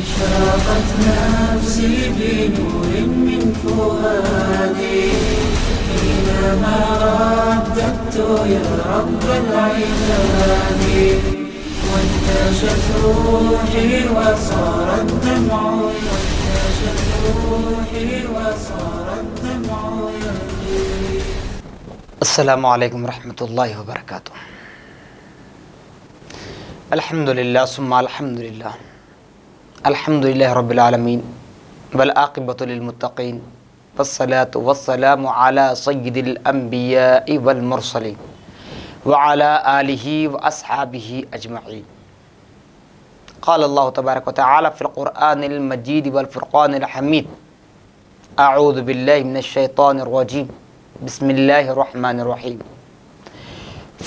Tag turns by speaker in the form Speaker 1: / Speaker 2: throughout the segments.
Speaker 1: أشرقت نفسي بنور من فؤادي حينما رددت يا رب العباد وانتشت روحي وصار الدمع يجري.
Speaker 2: السلام علیکم ورحمۃ اللہ وبرکاتہ۔ الحمدللہ ثم الحمدللہ الحمدللہ رب العالمین والعاقبۃ للمتقین والصلاۃ والسلام علی سید الانبیاء والمرسلین وعلی آلہ واصحابہ اجمعین۔ قال اللہ تبارک وتعالی فی القرآن المجید والفرقان الحمید اعوذ باللہ من الشیطان الرجیم بسم اللہ الرحمن الرحیم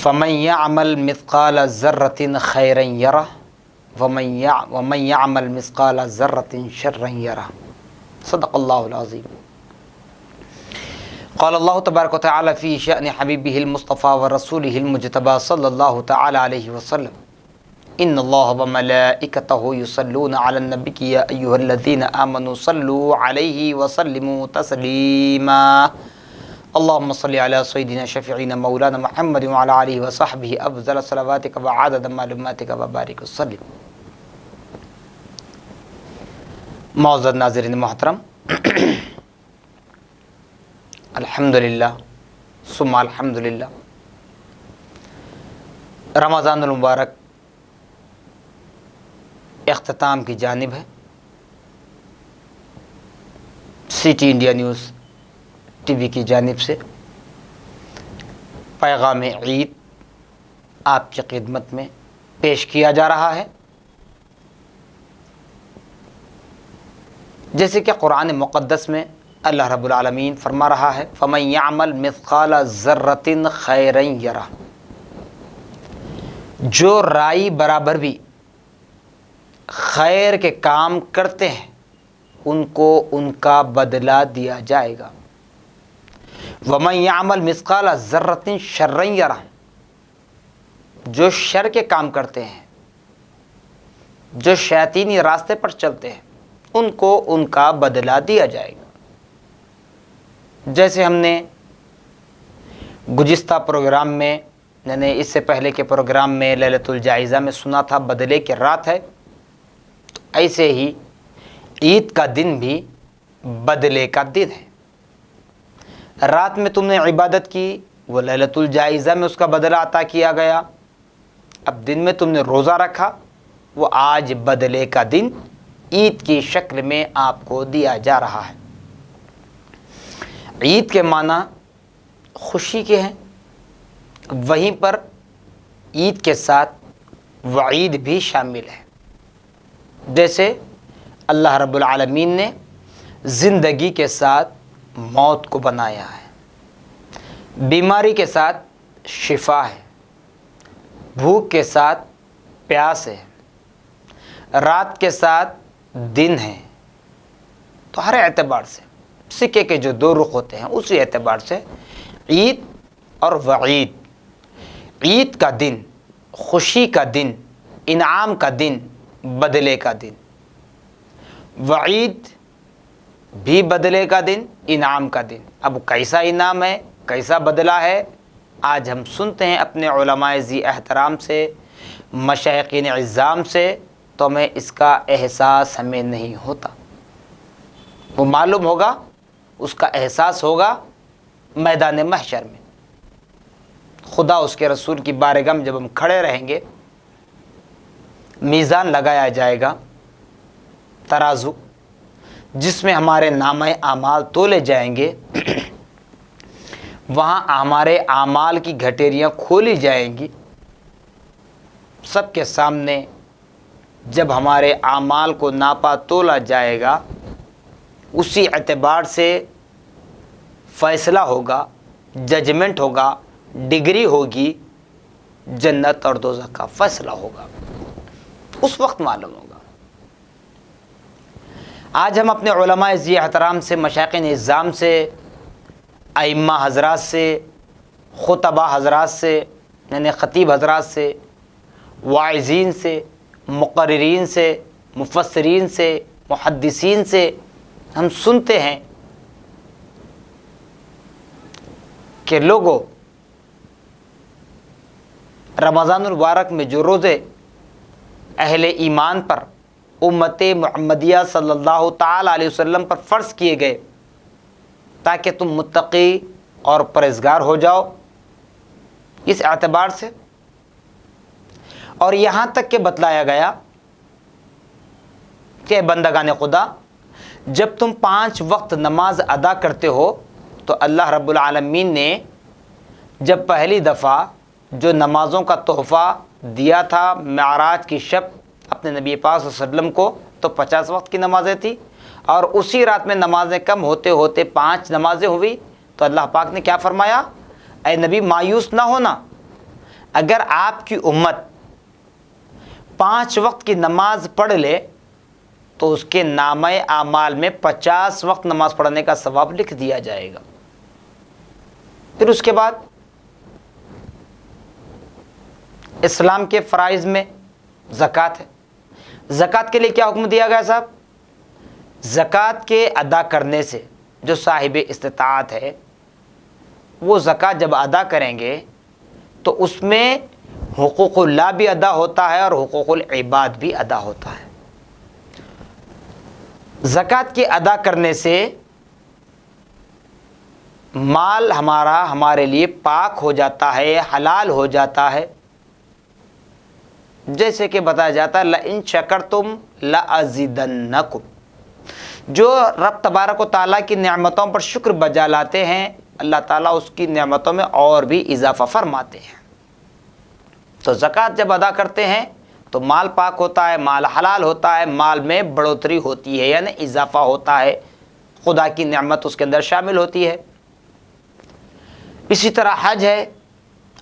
Speaker 2: فمن يعمل مثقال ذرة خیرا یرہ ومن يعمل مثقال ذرة شرا یرہ۔ صدق اللہ العظیم۔ قال اللہ تبارک وتعالی فی شأن حبیبہ المصطفى ورسولہ المجتبى صلی اللہ تعالی علیہ وسلم ان اللہ وملائکتہ یصلون علی النبی یا ایہا الذین آمنوا صلوا علیہ وسلموا تسلیما اللهم صل على سيدنا شفيعنا مولانا محمد وعلى آله وصحبه افضل صلواتك وعدد معلوماتك وبارك وسلم۔ معزز ناظرین محترم، الحمدللہ ثم الحمدللہ، رمضان المبارک اختتام کی جانب ہے۔ سٹی انڈیا نیوز ٹی وی کی جانب سے پیغام عید آپ کی خدمت میں پیش کیا جا رہا ہے۔ جیسے کہ قرآن مقدس میں اللہ رب العالمین فرما رہا ہے فَمَن يَعْمَلْ مِثْقَالَ ذَرَّةٍ خَيْرًا يَرَهُ، جو رائی برابر بھی خیر کے کام کرتے ہیں ان کو ان کا بدلہ دیا جائے گا۔ وَمَن يَعْمَلْ مِثْقَالَ ذَرَّةٍ شَرًّا يَرَهُ، جو شر کے کام کرتے ہیں، جو شیطینی راستے پر چلتے ہیں، ان کو ان کا بدلہ دیا جائے گا۔ جیسے ہم نے گزشتہ پروگرام میں یعنی اس سے پہلے کے پروگرام میں لیلۃ الجائزہ میں سنا تھا بدلے کی رات ہے، تو ایسے ہی عید کا دن بھی بدلے کا دن ہے۔ رات میں تم نے عبادت کی، وہ لیلۃ الجائزہ میں اس کا بدلہ عطا کیا گیا۔ اب دن میں تم نے روزہ رکھا، وہ آج بدلے کا دن عید کی شکل میں آپ کو دیا جا رہا ہے۔ عید کے معنی خوشی کے ہیں، وہیں پر عید کے ساتھ وعید بھی شامل ہے۔ جیسے اللہ رب العالمین نے زندگی کے ساتھ موت کو بنایا ہے، بیماری کے ساتھ شفا ہے، بھوک کے ساتھ پیاس ہے، رات کے ساتھ دن ہے۔ تو ہر اعتبار سے سکے کے جو دو رخ ہوتے ہیں اسی اعتبار سے عید اور وعید، عید کا دن خوشی کا دن، انعام کا دن، بدلے کا دن، وعید بھی بدلے کا دن، انعام کا دن۔ اب کیسا انعام ہے، کیسا بدلہ ہے، آج ہم سنتے ہیں اپنے علماء ذی احترام سے، مشائخین عظام سے، تو ہمیں اس کا احساس ہمیں نہیں ہوتا۔ وہ معلوم ہوگا، اس کا احساس ہوگا میدان محشر میں، خدا اس کے رسول کی بارگاہ میں جب ہم کھڑے رہیں گے، میزان لگایا جائے گا، ترازو جس میں ہمارے نامہ اعمال تولے جائیں گے، وہاں ہمارے اعمال کی گھٹیریاں کھولی جائیں گی۔ سب کے سامنے جب ہمارے اعمال کو ناپا تولا جائے گا، اسی اعتبار سے فیصلہ ہوگا، ججمنٹ ہوگا، ڈگری ہوگی، جنت اور دوزخ کا فیصلہ ہوگا، اس وقت معلوم ہوگا۔ آج ہم اپنے علماء ذی احترام سے، مشائخین عظام سے، ائمہ حضرات سے، خطبہ حضرات سے، یعنی خطیب حضرات سے، واعظین سے، مقررین سے، مفسرین سے، محدثین سے ہم سنتے ہیں کہ لوگوں رمضان المبارک میں جو روزے اہل ایمان پر، امت محمدیہ صلی اللہ تعالی علیہ وسلم پر فرض کیے گئے تاکہ تم متقی اور پرہیزگار ہو جاؤ، اس اعتبار سے، اور یہاں تک کہ بتلایا گیا کہ بندگان خدا جب تم 5 وقت نماز ادا کرتے ہو تو اللہ رب العالمین نے جب پہلی دفعہ جو نمازوں کا تحفہ دیا تھا معراج کی شب اپنے نبی پاک صلی اللہ علیہ وسلم کو، تو 50 وقت کی نمازیں تھیں، اور اسی رات میں نمازیں کم ہوتے ہوتے 5 نمازیں ہوئی، تو اللہ پاک نے کیا فرمایا؟ اے نبی مایوس نہ ہونا، اگر آپ کی امت 5 وقت کی نماز پڑھ لے تو اس کے نامہ اعمال میں 50 وقت نماز پڑھنے کا ثواب لکھ دیا جائے گا۔ پھر اس کے بعد اسلام کے فرائض میں زکوٰۃ ہے۔ زکوٰۃ کے لیے کیا حکم دیا گیا صاحب؟ زکوٰۃ کے ادا کرنے سے جو صاحب استطاعت ہے وہ زکوٰۃ جب ادا کریں گے تو اس میں حقوق اللہ بھی ادا ہوتا ہے اور حقوق العباد بھی ادا ہوتا ہے۔ زکوٰۃ کے ادا کرنے سے مال ہمارے لیے پاک ہو جاتا ہے، حلال ہو جاتا ہے، جیسے کہ بتایا جاتا ہے لَإِن شَكَرْتُمْ لَأَزِيدَنَّكُمْ۔ جو رب تبارک و تعالیٰ کی نعمتوں پر شکر بجا لاتے ہیں اللہ تعالیٰ اس کی نعمتوں میں اور بھی اضافہ فرماتے ہیں۔ تو زکوٰۃ جب ادا کرتے ہیں تو مال پاک ہوتا ہے، مال حلال ہوتا ہے، مال میں بڑھوتری ہوتی ہے، یعنی اضافہ ہوتا ہے، خدا کی نعمت اس کے اندر شامل ہوتی ہے۔ اسی طرح حج ہے،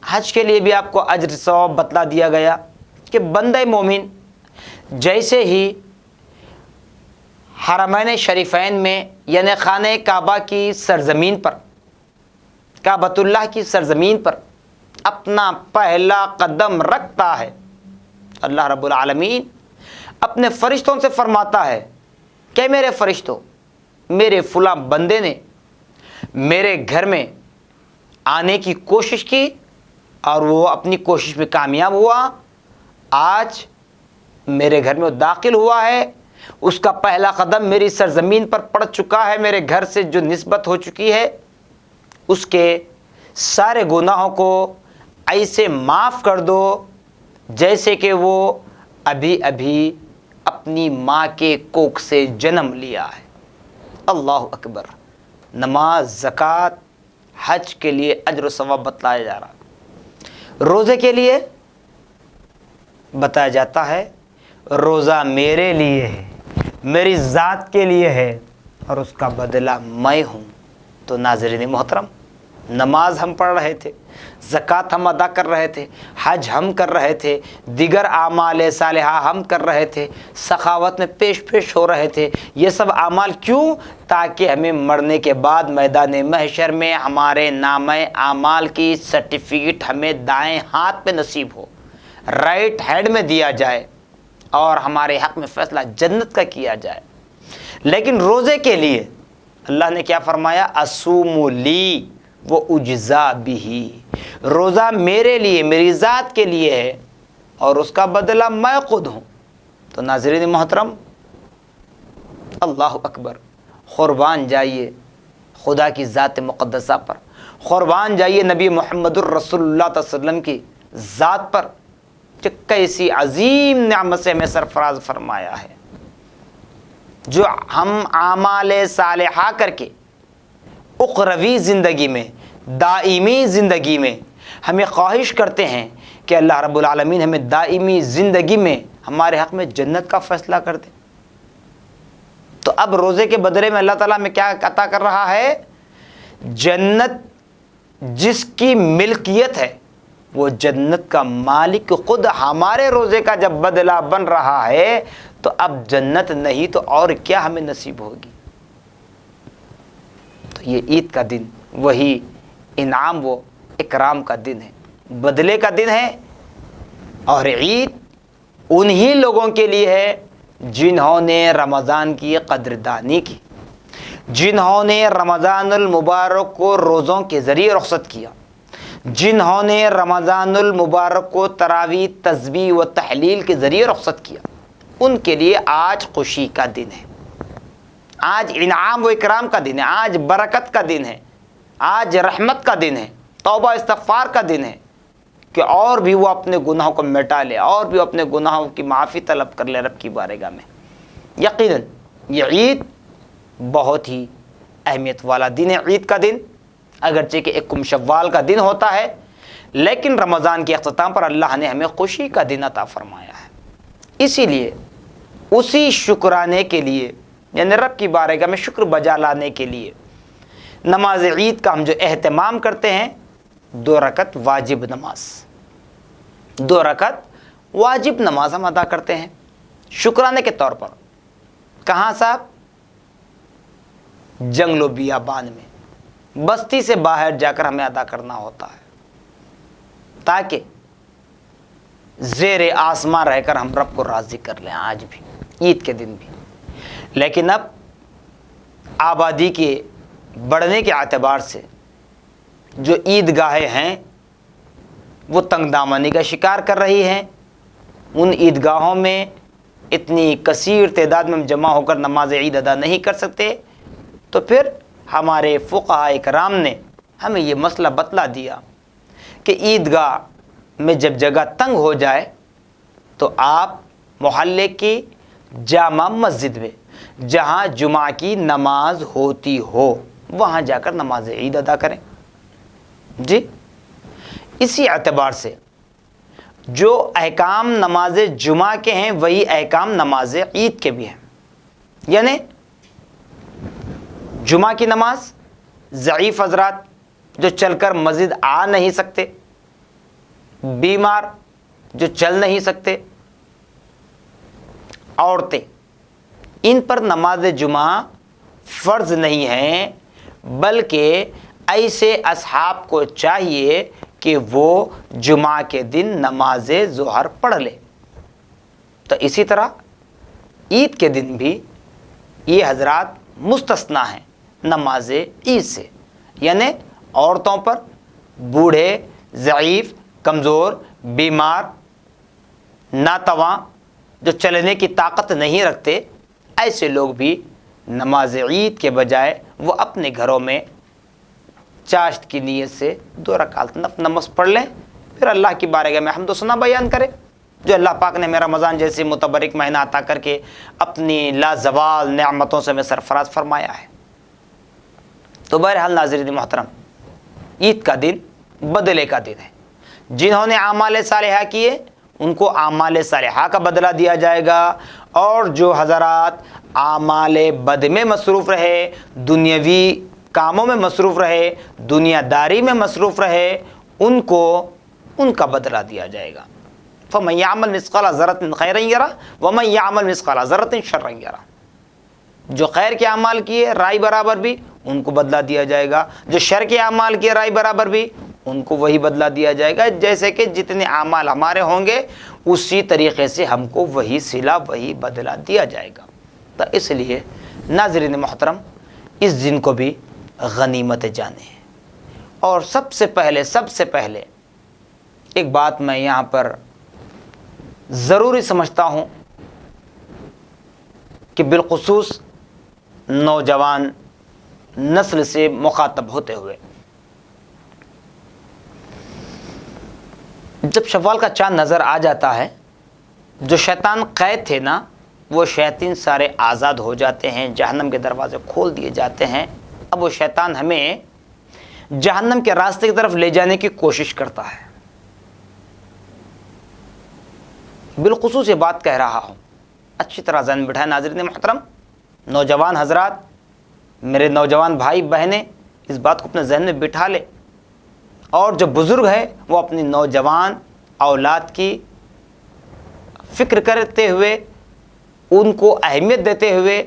Speaker 2: حج کے لیے بھی آپ کو اجر ثواب بتلا دیا گیا کہ بندہ مومن جیسے ہی حرمین شریفین میں یعنی خانہ کعبہ کی سرزمین پر، کعبۃ اللہ کی سرزمین پر اپنا پہلا قدم رکھتا ہے، اللہ رب العالمین اپنے فرشتوں سے فرماتا ہے کہ میرے فرشتوں، میرے فلاں بندے نے میرے گھر میں آنے کی کوشش کی اور وہ اپنی کوشش میں کامیاب ہوا، آج میرے گھر میں داخل ہوا ہے، اس کا پہلا قدم میری سرزمین پر پڑ چکا ہے، میرے گھر سے جو نسبت ہو چکی ہے اس کے سارے گناہوں کو ایسے معاف کر دو جیسے کہ وہ ابھی ابھی اپنی ماں کے کوکھ سے جنم لیا ہے۔ اللہ اکبر۔ نماز، زکوٰۃ، حج کے لیے اجر و ثواب بتلایا جا رہا۔ روزے کے لیے بتایا جاتا ہے روزہ میرے لیے ہے، میری ذات کے لیے ہے اور اس کا بدلہ میں ہوں۔ تو ناظرین محترم، نماز ہم پڑھ رہے تھے، زکوٰۃ ہم ادا کر رہے تھے، حج ہم کر رہے تھے، دیگر اعمال صالحہ ہم کر رہے تھے، سخاوت میں پیش ہو رہے تھے۔ یہ سب اعمال کیوں؟ تاکہ ہمیں مرنے کے بعد میدان محشر میں ہمارے نامہ اعمال کی سرٹیفکیٹ ہمیں دائیں ہاتھ پہ نصیب ہو، رائٹ ہینڈ میں دیا جائے اور ہمارے حق میں فیصلہ جنت کا کیا جائے۔ لیکن روزے کے لیے اللہ نے کیا فرمایا؟ اصوم لی و اجزا بھی، روزہ میرے لیے، میری ذات کے لیے ہے اور اس کا بدلہ میں خود ہوں۔ تو ناظرین محترم، اللہ اکبر، قربان جائیے خدا کی ذات مقدسہ پر، قربان جائیے نبی محمد الرسول اللہ صلی اللہ علیہ وسلم کی ذات پر کہ کیسی عظیم نعمت سے ہمیں سرفراز فرمایا ہے، جو ہم اعمال صالحہ کر کے اخروی زندگی میں، دائمی زندگی میں ہمیں خواہش کرتے ہیں کہ اللہ رب العالمین ہمیں دائمی زندگی میں ہمارے حق میں جنت کا فیصلہ کر دے۔ تو اب روزے کے بدلے میں اللہ تعالیٰ ہمیں کیا عطا کر رہا ہے؟ جنت جس کی ملکیت ہے، وہ جنت کا مالک خود ہمارے روزے کا جب بدلہ بن رہا ہے تو اب جنت نہیں تو اور کیا ہمیں نصیب ہوگی۔ تو یہ عید کا دن وہی انعام و اکرام کا دن ہے۔ بدلے کا دن ہے اور عید انہی لوگوں کے لیے ہے جنہوں نے رمضان کی قدردانی کی، جنہوں نے رمضان المبارک کو روزوں کے ذریعے رخصت کیا، جنہوں نے رمضان المبارک کو تراویح، تسبیح و تحلیل کے ذریعے رخصت کیا، ان کے لیے آج خوشی کا دن ہے، آج انعام و اکرام کا دن ہے، آج برکت کا دن ہے، آج رحمت کا دن ہے، توبہ استغفار کا دن ہے کہ اور بھی وہ اپنے گناہوں کو مٹا لے، اور بھی اپنے گناہوں کی معافی طلب کر لے رب کی بارگاہ میں۔ یقیناً یہ عید بہت ہی اہمیت والا دن ہے۔ عید کا دن اگرچہ کہ ایک شوال کا دن ہوتا ہے، لیکن رمضان کے اختتام پر اللہ نے ہمیں خوشی کا دن عطا فرمایا ہے۔ اسی لیے اسی شکرانے کے لیے، یعنی رب کی بارگاہ میں شکر بجا لانے کے لیے نماز عید کا ہم جو اہتمام کرتے ہیں، 2 رکعت واجب نماز، 2 رکعت واجب نماز ہم ادا کرتے ہیں شکرانے کے طور پر۔ کہاں صاحب؟ جنگل و بیابان میں، بستی سے باہر جا کر ہمیں ادا کرنا ہوتا ہے، تاکہ زیر آسمان رہ کر ہم رب کو راضی کر لیں، آج بھی، عید کے دن بھی۔ لیکن اب آبادی کے بڑھنے کے اعتبار سے جو عیدگاہیں ہیں وہ تنگ دامانی کا شکار کر رہی ہیں، ان عیدگاہوں میں اتنی کثیر تعداد میں ہم جمع ہو کر نماز عید ادا نہیں کر سکتے، تو پھر ہمارے فقہاء اکرام نے ہمیں یہ مسئلہ بتلا دیا کہ عیدگاہ میں جب جگہ تنگ ہو جائے تو آپ محلے کی جامع مسجد میں جہاں جمعہ کی نماز ہوتی ہو وہاں جا کر نماز عید ادا کریں۔ جی، اسی اعتبار سے جو احکام نماز جمعہ کے ہیں وہی احکام نماز عید کے بھی ہیں۔ یعنی جمعہ کی نماز ضعیف حضرات جو چل کر مسجد آ نہیں سکتے، بیمار جو چل نہیں سکتے، عورتیں، ان پر نماز جمعہ فرض نہیں ہے، بلکہ ایسے اصحاب کو چاہیے کہ وہ جمعہ کے دن نماز ظہر پڑھ لے۔ تو اسی طرح عید کے دن بھی یہ حضرات مستثنا ہیں نماز عید سے، یعنی عورتوں پر، بوڑھے، ضعیف، کمزور، بیمار، ناتواں، جو چلنے کی طاقت نہیں رکھتے، ایسے لوگ بھی نماز عید کے بجائے وہ اپنے گھروں میں چاشت کی نیت سے 2 رکعت نماز پڑھ لیں، پھر اللہ کی بارگاہ میں حمد و ثنا بیان کریں، جو اللہ پاک نے ہمیں رمضان جیسے متبرک مہینہ عطا کر کے اپنی لازوال نعمتوں سے ہمیں سرفراز فرمایا ہے۔ تو بہرحال ناظرین محترم، عید کا دن بدلے کا دن ہے۔ جنہوں نے اعمال صالحہ کیے ان کو اعمال صالحہ کا بدلہ دیا جائے گا، اور جو حضرات اعمال بد میں مصروف رہے، دنیاوی کاموں میں مصروف رہے، دنیا داری میں مصروف رہے، ان کو ان کا بدلہ دیا جائے گا۔ فَمَن يَعْمَلْ مِثْقَالَ ذَرَّةٍ خَيْرًا يَرَهُ وَمَن يَعْمَلْ مِثْقَالَ ذَرَّةٍ شَرًّا يَرَهُ۔ جو خیر کے اعمال کیے رائے برابر بھی ان کو بدلہ دیا جائے گا، جو شر کے اعمال کیے رائے برابر بھی ان کو وہی بدلہ دیا جائے گا، جیسے کہ جتنے اعمال ہمارے ہوں گے اسی طریقے سے ہم کو وہی صلہ، وہی بدلہ دیا جائے گا۔ تو اس لیے ناظرین محترم، اس دن کو بھی غنیمت جانیں۔ اور سب سے پہلے ایک بات میں یہاں پر ضروری سمجھتا ہوں کہ بالخصوص نوجوان نسل سے مخاطب ہوتے ہوئے، جب شوال کا چاند نظر آ جاتا ہے، جو شیطان قید تھے نا، وہ شیاطین سارے آزاد ہو جاتے ہیں، جہنم کے دروازے کھول دیے جاتے ہیں۔ اب وہ شیطان ہمیں جہنم کے راستے کی طرف لے جانے کی کوشش کرتا ہے۔ بالخصوص یہ بات کہہ رہا ہوں، اچھی طرح ذہن بٹھائیں ناظرین محترم، نوجوان حضرات، میرے نوجوان بھائی بہنیں، اس بات کو اپنے ذہن میں بٹھا لے، اور جو بزرگ ہے وہ اپنی نوجوان اولاد کی فکر کرتے ہوئے، ان کو اہمیت دیتے ہوئے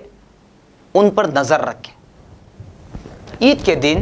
Speaker 2: ان پر نظر رکھیں۔ عید کے دن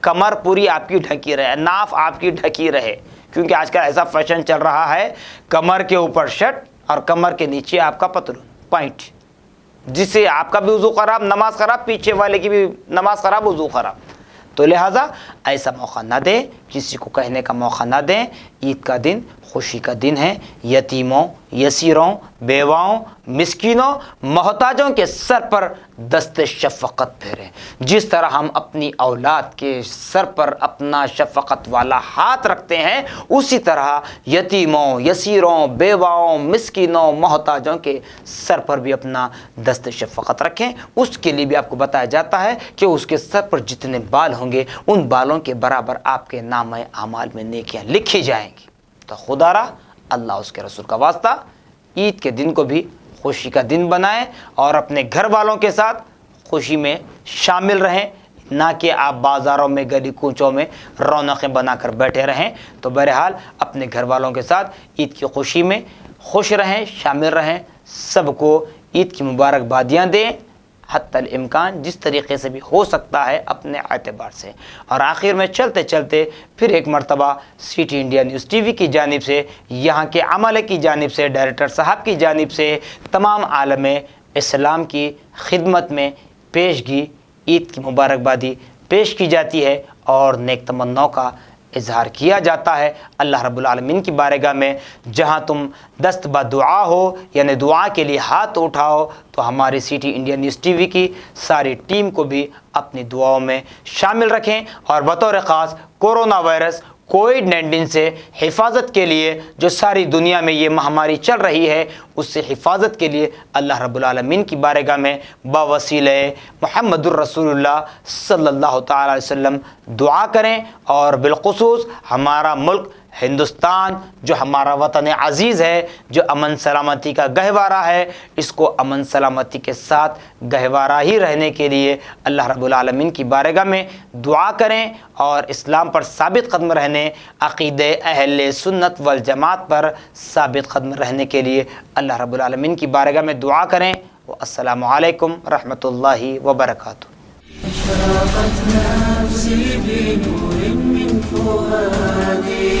Speaker 2: کمر پوری آپ کی ڈھکی رہے، ناف آپ کی ڈھکی رہے، کیونکہ آج کل ایسا فیشن چل رہا ہے کمر کے اوپر شرٹ اور کمر کے نیچے آپ کا پتلون پوائنٹ، جس سے آپ کا بھی وضو خراب، نماز خراب، پیچھے والے کی بھی نماز خراب، وضو خراب۔ تو لہٰذا ایسا موقع نہ دیں، کسی کو کہنے کا موقع نہ دیں۔ عید کا دن خوشی کا دن ہے، یتیموں، یسیروں، بیواؤں، مسکینوں، محتاجوں کے سر پر دست شفقت پھیریں۔ جس طرح ہم اپنی اولاد کے سر پر اپنا شفقت والا ہاتھ رکھتے ہیں، اسی طرح یتیموں، یسیروں، بیواؤں، مسکینوں، محتاجوں کے سر پر بھی اپنا دست شفقت رکھیں۔ اس کے لیے بھی آپ کو بتایا جاتا ہے کہ اس کے سر پر جتنے بال ہوں گے ان بالوں کے برابر آپ کے نامہ اعمال میں نیکیاں لکھی جائیں گی۔ تو خدا را اللہ اس کے رسول کا واسطہ عید کے دن کو بھی خوشی کا دن بنائیں اور اپنے گھر والوں کے ساتھ خوشی میں شامل رہیں، نہ کہ آپ بازاروں میں گلی کوچوں میں رونقیں بنا کر بیٹھے رہیں۔ تو بہرحال اپنے گھر والوں کے ساتھ عید کی خوشی میں خوش رہیں، شامل رہیں، سب کو عید کی مبارکبادیاں دیں حتی الامکان، جس طریقے سے بھی ہو سکتا ہے اپنے اعتبار سے۔ اور آخر میں چلتے چلتے پھر ایک مرتبہ C T India News TV وی کی جانب سے، یہاں کے عملے کی جانب سے، ڈائریکٹر صاحب کی جانب سے تمام عالم اسلام کی خدمت میں پیشگی عید کی مبارکبادی پیش کی جاتی ہے اور نیک تمناؤں کا اظہار کیا جاتا ہے اللہ رب العالمین کی بارگاہ میں۔ جہاں تم دست بدعا ہو، یعنی دعا کے لیے ہاتھ اٹھاؤ، تو ہماری C T India News TV وی کی ساری ٹیم کو بھی اپنی دعاؤں میں شامل رکھیں، اور بطور خاص کورونا وائرس کووڈ-19 سے حفاظت کے لیے جو ساری دنیا میں یہ مہاماری چل رہی ہے، اس سے حفاظت کے لیے اللہ رب العالمین کی بارگاہ میں بوسیلہ محمد الرسول اللہ صلی اللہ تعالی علیہ وسلم دعا کریں۔ اور بالخصوص ہمارا ملک ہندوستان جو ہمارا وطن عزیز ہے، جو امن سلامتی کا گہوارہ ہے، اس کو امن سلامتی کے ساتھ گہوارہ ہی رہنے کے لیے اللہ رب العالمین کی بارگاہ میں دعا کریں، اور اسلام پر ثابت قدم رہنے، عقیدہ اہل سنت والجماعت پر ثابت قدم رہنے کے لیے اللہ رب العالمین کی بارگاہ میں دعا کریں۔ السلام علیکم رحمۃ اللہ وبرکاتہ۔
Speaker 1: أشرقت نفسي بنور من فؤادي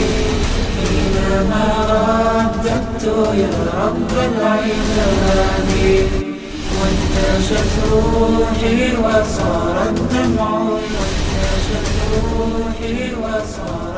Speaker 1: حينما رددت يا رب العباد، وانتشت روحي وصار الدمع، وانتشت روحي وصار